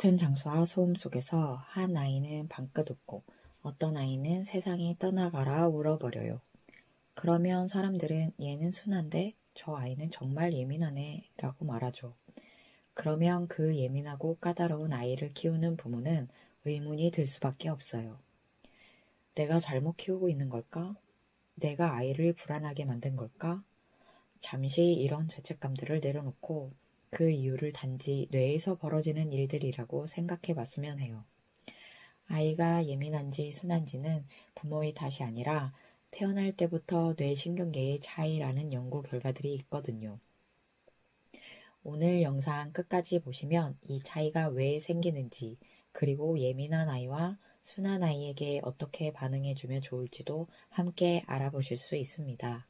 같은 장수와 소음 속에서 한 아이는 방긋 웃고 어떤 아이는 세상에 떠나가라 울어버려요. 그러면 사람들은 얘는 순한데 저 아이는 정말 예민하네 라고 말하죠. 그러면 그 예민하고 까다로운 아이를 키우는 부모는 의문이 들 수밖에 없어요. 내가 잘못 키우고 있는 걸까? 내가 아이를 불안하게 만든 걸까? 잠시 이런 죄책감들을 내려놓고 그 이유를 단지 뇌에서 벌어지는 일들이라고 생각해 봤으면 해요. 아이가 예민한지 순한지는 부모의 탓이 아니라 태어날 때부터 뇌신경계의 차이라는 연구 결과들이 있거든요. 오늘 영상 끝까지 보시면 이 차이가 왜 생기는지, 그리고 예민한 아이와 순한 아이에게 어떻게 반응해주면 좋을지도 함께 알아보실 수 있습니다.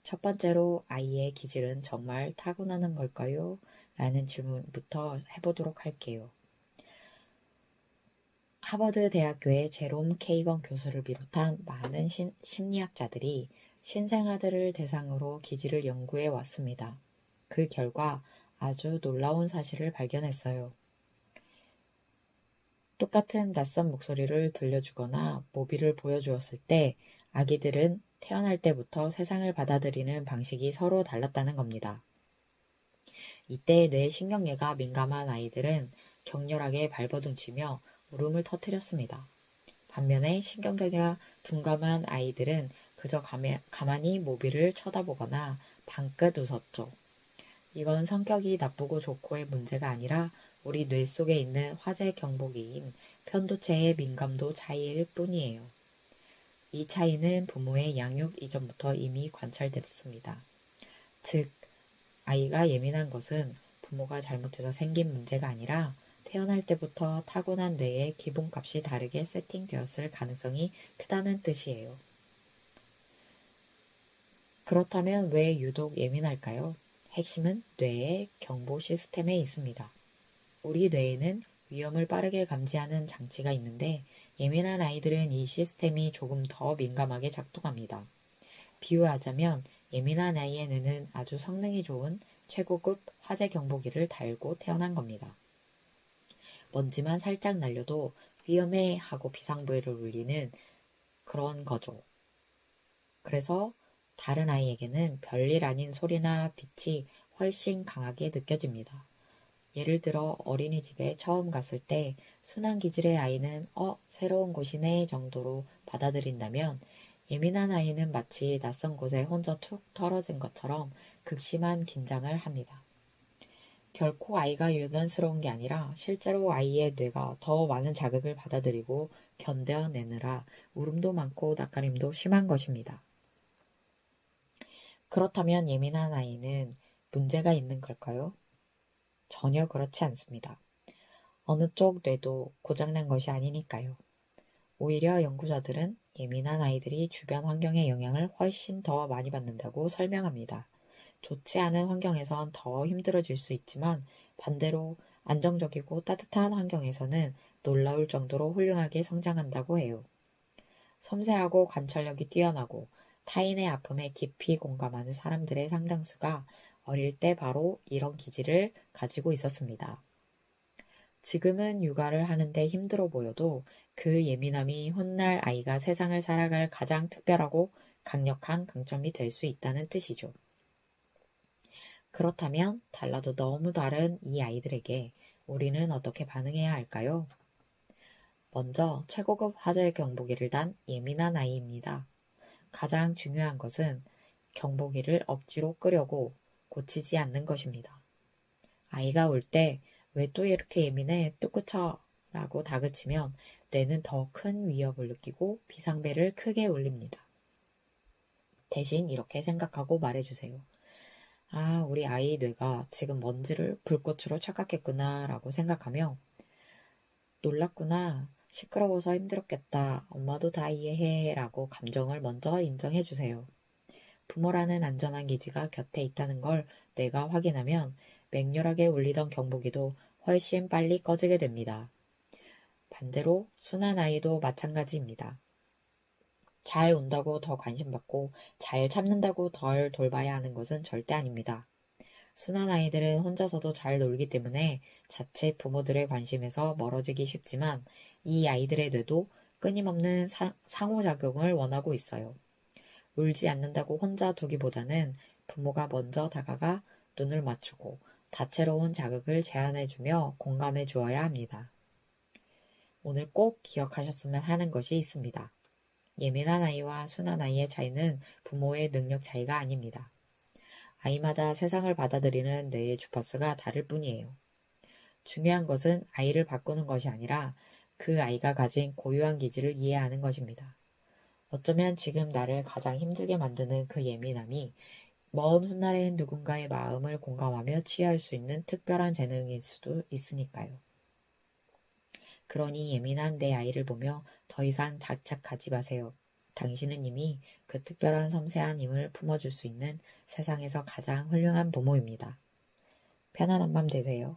첫 번째로 아이의 기질은 정말 타고나는 걸까요? 라는 질문부터 해보도록 할게요. 하버드 대학교의 제롬 케이건 교수를 비롯한 많은 심리학자들이 신생아들을 대상으로 기질을 연구해 왔습니다. 그 결과 아주 놀라운 사실을 발견했어요. 똑같은 낯선 목소리를 들려주거나 모비를 보여주었을 때 아기들은 태어날 때부터 세상을 받아들이는 방식이 서로 달랐다는 겁니다. 이때 뇌 신경계가 민감한 아이들은 격렬하게 발버둥치며 울음을 터뜨렸습니다. 반면에 신경계가 둔감한 아이들은 그저 가만히 모비를 쳐다보거나 방긋 웃었죠. 이건 성격이 나쁘고 좋고의 문제가 아니라 우리 뇌 속에 있는 화제 경보기인 편도체의 민감도 차이일 뿐이에요. 이 차이는 부모의 양육 이전부터 이미 관찰됐습니다. 즉, 아이가 예민한 것은 부모가 잘못해서 생긴 문제가 아니라 태어날 때부터 타고난 뇌의 기본값이 다르게 세팅되었을 가능성이 크다는 뜻이에요. 그렇다면 왜 유독 예민할까요? 핵심은 뇌의 경보 시스템에 있습니다. 우리 뇌에는 위험을 빠르게 감지하는 장치가 있는데 예민한 아이들은 이 시스템이 조금 더 민감하게 작동합니다. 비유하자면 예민한 아이의 뇌는 아주 성능이 좋은 최고급 화재 경보기를 달고 태어난 겁니다. 먼지만 살짝 날려도 위험해 하고 비상벨을 울리는 그런 거죠. 그래서 다른 아이에게는 별일 아닌 소리나 빛이 훨씬 강하게 느껴집니다. 예를 들어 어린이집에 처음 갔을 때 순한 기질의 아이는 새로운 곳이네 정도로 받아들인다면 예민한 아이는 마치 낯선 곳에 혼자 툭 떨어진 것처럼 극심한 긴장을 합니다. 결코 아이가 유난스러운 게 아니라 실제로 아이의 뇌가 더 많은 자극을 받아들이고 견뎌내느라 울음도 많고 낯가림도 심한 것입니다. 그렇다면 예민한 아이는 문제가 있는 걸까요? 전혀 그렇지 않습니다. 어느 쪽 뇌도 고장난 것이 아니니까요. 오히려 연구자들은 예민한 아이들이 주변 환경의 영향을 훨씬 더 많이 받는다고 설명합니다. 좋지 않은 환경에선 더 힘들어질 수 있지만 반대로 안정적이고 따뜻한 환경에서는 놀라울 정도로 훌륭하게 성장한다고 해요. 섬세하고 관찰력이 뛰어나고 타인의 아픔에 깊이 공감하는 사람들의 상당수가 어릴 때 바로 이런 기질을 가지고 있었습니다. 지금은 육아를 하는데 힘들어 보여도 그 예민함이 훗날 아이가 세상을 살아갈 가장 특별하고 강력한 강점이 될 수 있다는 뜻이죠. 그렇다면 달라도 너무 다른 이 아이들에게 우리는 어떻게 반응해야 할까요? 먼저 최고급 화재 경보기를 단 예민한 아이입니다. 가장 중요한 것은 경보기를 억지로 끄려고 고치지 않는 것입니다. 아이가 울 때 왜 또 이렇게 예민해 뚝 쳐 라고 다그치면 뇌는 더 큰 위협을 느끼고 비상벨을 크게 울립니다. 대신 이렇게 생각하고 말해주세요. 우리 아이 뇌가 지금 먼지를 불꽃으로 착각했구나 라고 생각하며 놀랐구나, 시끄러워서 힘들었겠다, 엄마도 다 이해해 라고 감정을 먼저 인정해주세요. 부모라는 안전한 기지가 곁에 있다는 걸 뇌가 확인하면 맹렬하게 울리던 경보기도 훨씬 빨리 꺼지게 됩니다. 반대로 순한 아이도 마찬가지입니다. 잘 운다고 더 관심받고 잘 참는다고 덜 돌봐야 하는 것은 절대 아닙니다. 순한 아이들은 혼자서도 잘 놀기 때문에 자칫 부모들의 관심에서 멀어지기 쉽지만 이 아이들의 뇌도 끊임없는 상호작용을 원하고 있어요. 울지 않는다고 혼자 두기보다는 부모가 먼저 다가가 눈을 맞추고 다채로운 자극을 제안해주며 공감해 주어야 합니다. 오늘 꼭 기억하셨으면 하는 것이 있습니다. 예민한 아이와 순한 아이의 차이는 부모의 능력 차이가 아닙니다. 아이마다 세상을 받아들이는 뇌의 주파수가 다를 뿐이에요. 중요한 것은 아이를 바꾸는 것이 아니라 그 아이가 가진 고유한 기질을 이해하는 것입니다. 어쩌면 지금 나를 가장 힘들게 만드는 그 예민함이 먼 훗날엔 누군가의 마음을 공감하며 치유할 수 있는 특별한 재능일 수도 있으니까요. 그러니 예민한 내 아이를 보며 더 이상 자책하지 마세요. 당신은 이미 그 특별한 섬세한 힘을 품어줄 수 있는 세상에서 가장 훌륭한 부모입니다. 편안한 밤 되세요.